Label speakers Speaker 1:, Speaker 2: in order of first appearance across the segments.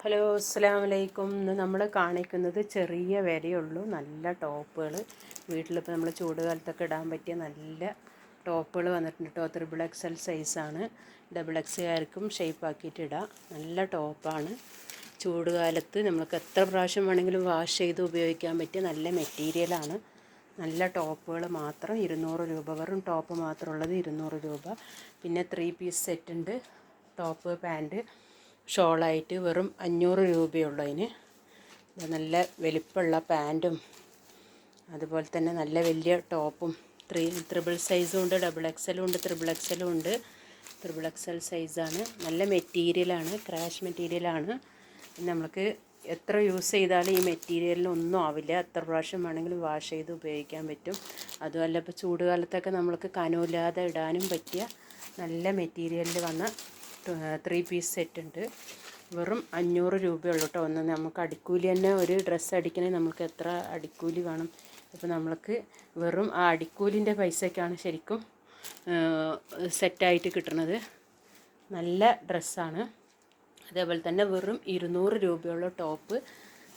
Speaker 1: Hello അസ്സലാമു അലൈക്കും. ഇന്ന് നമ്മൾ കാണിക്കുന്നത് ചെറിയ വിലയുള്ളൂ നല്ല ടോപ്പുകൾ. വീട്ടിലിപ്പോൾ നമ്മൾ ചൂടുകാലത്തൊക്കെ ഇടാൻ പറ്റിയ നല്ല ടോപ്പുകൾ വന്നിട്ടുണ്ട് കേട്ടോ. XXL സൈസാണ്. XXകാർക്കും ഷേപ്പാക്കിയിട്ട് ഇടാം. നല്ല ടോപ്പാണ്. ചൂടുകാലത്ത് നമുക്ക് എത്ര പ്രാവശ്യം വേണമെങ്കിലും വാഷ് ചെയ്ത് ഉപയോഗിക്കാൻ പറ്റിയ നല്ല മെറ്റീരിയലാണ്. നല്ല ടോപ്പുകൾ മാത്രം 200 രൂപ. വെറും ടോപ്പ് മാത്രമുള്ളത് 200 രൂപ. പിന്നെ 3 പീസ് സെറ്റ് ഉണ്ട്. ടോപ്പ് പാൻറ്റ് ഷോളായിട്ട് വെറും 500 രൂപയുള്ളൂ. അതിന് നല്ല വലിപ്പമുള്ള പാൻറ്റും അതുപോലെ തന്നെ നല്ല വലിയ ടോപ്പും ത്രിബിൾ സൈസും ഉണ്ട്, XXലും ഉണ്ട്, XXലും ഉണ്ട്. XXL സൈസാണ്. നല്ല മെറ്റീരിയലാണ്, ക്രാഷ് മെറ്റീരിയലാണ്. നമുക്ക് എത്ര യൂസ് ചെയ്താലും ഈ മെറ്റീരിയലിനൊന്നും ആവില്ല. എത്ര പ്രാവശ്യം വേണമെങ്കിലും വാഷ് ചെയ്ത് ഉപയോഗിക്കാൻ പറ്റും. അതുമല്ല ഇപ്പോൾ ചൂടുകാലത്തൊക്കെ നമ്മൾക്ക് കനമില്ലാതെ ഇടാനും പറ്റിയ നല്ല മെറ്റീരിയലിൽ വന്ന 3 പീസ് സെറ്റ് ഉണ്ട്. വെറും 500 രൂപയുള്ളൂ കേട്ടോ. ഒന്ന് നമുക്ക് അടിക്കൂലി തന്നെ ഒരു ഡ്രസ്സ് അടിക്കണമെങ്കിൽ നമുക്ക് എത്ര അടിക്കൂലി വേണം. ഇപ്പോൾ നമ്മൾക്ക് വെറും ആ അടിക്കൂലിൻ്റെ പൈസയ്ക്കാണ് ശരിക്കും സെറ്റായിട്ട് കിട്ടുന്നത്. നല്ല ഡ്രസ്സാണ്. അതേപോലെ തന്നെ വെറും 200 രൂപയുള്ള ടോപ്പ്.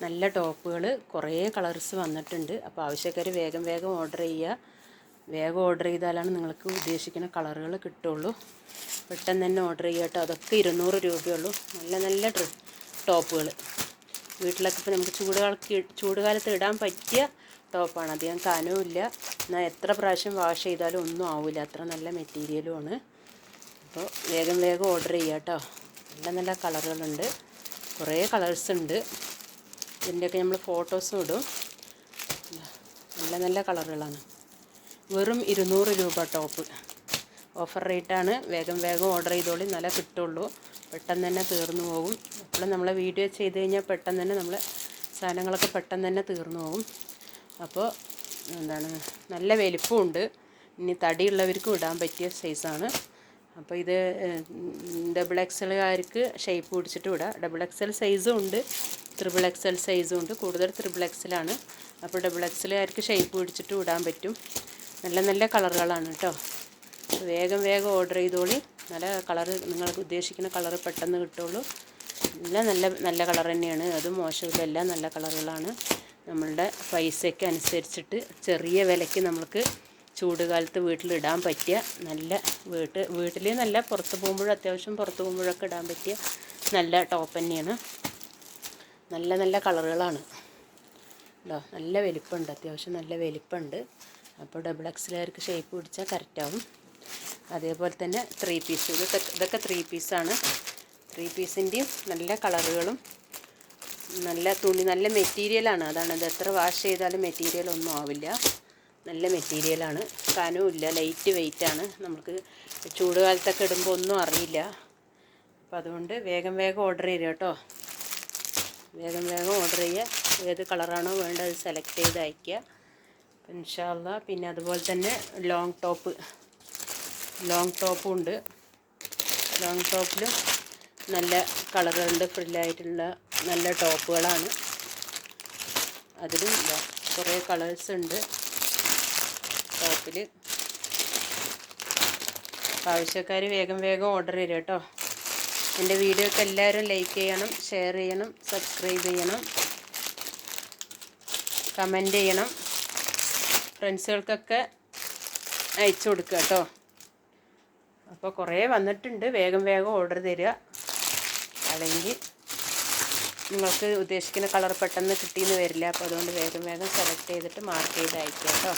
Speaker 1: നല്ല ടോപ്പുകൾ കുറേ കളേഴ്സ് വന്നിട്ടുണ്ട്. അപ്പോൾ ആവശ്യക്കാർ വേഗം വേഗം ഓർഡർ ചെയ്യുക. വേഗം ഓർഡർ ചെയ്താലാണ് നിങ്ങൾക്ക് ഉദ്ദേശിക്കുന്ന കളറുകൾ കിട്ടുള്ളൂ. പെട്ടെന്ന് തന്നെ ഓർഡർ ചെയ്യുക കേട്ടോ. അതൊക്കെ 200 രൂപയുള്ളൂ. നല്ല നല്ല ടോപ്പുകൾ വീട്ടിലൊക്കെ ഇപ്പോൾ നമുക്ക് ചൂടുകാലത്ത് ഇടാൻ പറ്റിയ ടോപ്പാണ്. അധികം കനവുമില്ല, എന്നാൽ എത്ര പ്രാവശ്യം വാഷ് ചെയ്താലും ഒന്നും ആവില്ല. അത്ര നല്ല മെറ്റീരിയലുമാണ്. അപ്പോൾ വേഗം വേഗം ഓർഡർ ചെയ്യുക കേട്ടോ. നല്ല നല്ല കളറുകളുണ്ട്, കുറേ കളേഴ്സ് ഉണ്ട്. ഇതിൻ്റെയൊക്കെ നമ്മൾ ഫോട്ടോസും ഇടും. നല്ല നല്ല കളറുകളാണ്. വെറും 200 രൂപ ടോപ്പ്. ഓഫർ റേറ്റാണ്. വേഗം വേഗം ഓർഡർ ചെയ്തോളി, നല്ല കിട്ടുള്ളൂ. പെട്ടെന്ന് തന്നെ തീർന്നു പോകും. എപ്പോഴും നമ്മളെ വീഡിയോ ചെയ്ത് കഴിഞ്ഞാൽ പെട്ടെന്ന് തന്നെ നമ്മളെ സാധനങ്ങളൊക്കെ പെട്ടെന്ന് തന്നെ തീർന്നു പോകും. അപ്പോൾ നല്ല വലിപ്പമുണ്ട്. ഇനി തടിയുള്ളവർക്കും ഇടാൻ പറ്റിയ സൈസാണ്. അപ്പോൾ ഇത് XXLകാർക്ക് ഷേപ്പ് പിടിച്ചിട്ട് ഇടാം. XXL സൈസും ഉണ്ട്, XXL സൈസും ഉണ്ട്. കൂടുതൽ XXLാണ്. അപ്പോൾ XXLകാർക്ക് ഷേപ്പ് പിടിച്ചിട്ട് ഇടാൻ പറ്റും. നല്ല നല്ല കളറുകളാണ് കേട്ടോ. വേഗം വേഗം ഓർഡർ ചെയ്തോളി. നല്ല കളറ്, നിങ്ങൾക്ക് ഉദ്ദേശിക്കുന്ന കളറ് പെട്ടെന്ന് കിട്ടുള്ളൂ. എല്ലാം നല്ല നല്ല കളർ തന്നെയാണ്. അതും മോശമില്ല, എല്ലാം നല്ല കളറുകളാണ്. നമ്മളുടെ പൈസയ്ക്ക് അനുസരിച്ചിട്ട് ചെറിയ വിലയ്ക്ക് നമുക്ക് ചൂടുകാലത്ത് വീട്ടിലിടാൻ പറ്റിയ നല്ല വീട്ടിൽ നല്ല പുറത്ത് പോകുമ്പോഴും അത്യാവശ്യം പുറത്ത് പോകുമ്പോഴൊക്കെ ഇടാൻ പറ്റിയ നല്ല ടോപ്പ് തന്നെയാണ്. നല്ല നല്ല കളറുകളാണ് കേട്ടോ. നല്ല വലിപ്പമുണ്ട്, അത്യാവശ്യം നല്ല വലിപ്പമുണ്ട്. അപ്പോൾ XXLകാർക്ക് ഷേപ്പ് പിടിച്ചാൽ കറക്റ്റാവും. അതേപോലെ തന്നെ 3 പീസ്, ഇതൊക്കെ 3 പീസാണ്. 3 പീസിൻ്റെയും നല്ല കളറുകളും നല്ല തുണി, നല്ല മെറ്റീരിയലാണ്. അതാണ്, ഇത് എത്ര വാഷ് ചെയ്താലും മെറ്റീരിയൽ ഒന്നും ആവില്ല. നല്ല മെറ്റീരിയലാണ്, കനവുമില്ല, ലൈറ്റ് വെയ്റ്റാണ്. നമുക്ക് ചൂടുകാലത്തൊക്കെ ഇടുമ്പോൾ ഒന്നും അറിയില്ല. അപ്പോൾ അതുകൊണ്ട് വേഗം വേഗം ഓർഡർ ചെയ്യുക കേട്ടോ. വേഗം വേഗം ഓർഡർ ചെയ്യുക. ഏത് കളറാണോ വേണ്ടത് അത് സെലക്ട് ചെയ്ത് അയയ്ക്കുക ഇൻഷാ അല്ലാഹ്. പിന്നെ അതുപോലെ തന്നെ ലോങ് ടോപ്പും ഉണ്ട്. ലോങ് ടോപ്പിലും നല്ല കളറുകളുണ്ട്. ഫ്രില്ലായിട്ടുള്ള നല്ല ടോപ്പുകളാണ്. അതിലും കുറേ കളേഴ്സ് ഉണ്ട് ടോപ്പിൽ. ആവശ്യക്കാർ വേഗം വേഗം ഓർഡർ ചെയ്യുക കേട്ടോ. എൻ്റെ വീഡിയോക്ക് എല്ലാവരും ലൈക്ക് ചെയ്യണം, ഷെയർ ചെയ്യണം, സബ്സ്ക്രൈബ് ചെയ്യണം, കമൻറ്റ് ചെയ്യണം. ഫ്രണ്ട്സുകൾക്കൊക്കെ അയച്ചു കൊടുക്കുക കേട്ടോ. അപ്പോൾ കുറേ വന്നിട്ടുണ്ട്. വേഗം വേഗം ഓർഡർ തരിക. അല്ലെങ്കിൽ നിങ്ങൾക്ക് ഉദ്ദേശിക്കുന്ന കളർ പെട്ടെന്ന് കിട്ടിയെന്ന് വരില്ല. അപ്പോൾ അതുകൊണ്ട് വേഗം വേഗം സെലക്ട് ചെയ്തിട്ട് മാർക്ക് ചെയ്ത് അയക്കുക കേട്ടോ.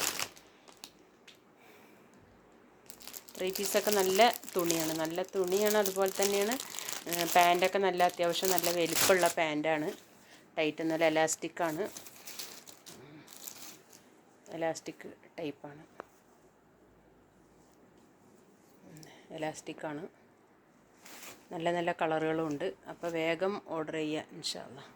Speaker 1: 3 പീസൊക്കെ നല്ല തുണിയാണ്, നല്ല തുണിയാണ്. അതുപോലെ തന്നെയാണ് പാൻറ്റൊക്കെ നല്ല അത്യാവശ്യം നല്ല വലിപ്പമുള്ള പാൻറ്റാണ്. ടൈറ്റ് ഒന്നുമല്ല, എലാസ്റ്റിക്കാണ്. എലാസ്റ്റിക് ടൈപ്പാണ്, എലാസ്റ്റിക്കാണ്. നല്ല നല്ല കളറുകളും ഉണ്ട്. അപ്പോൾ വേഗം ഓർഡർ ചെയ്യുക ഇൻഷാ അല്ലാഹ്.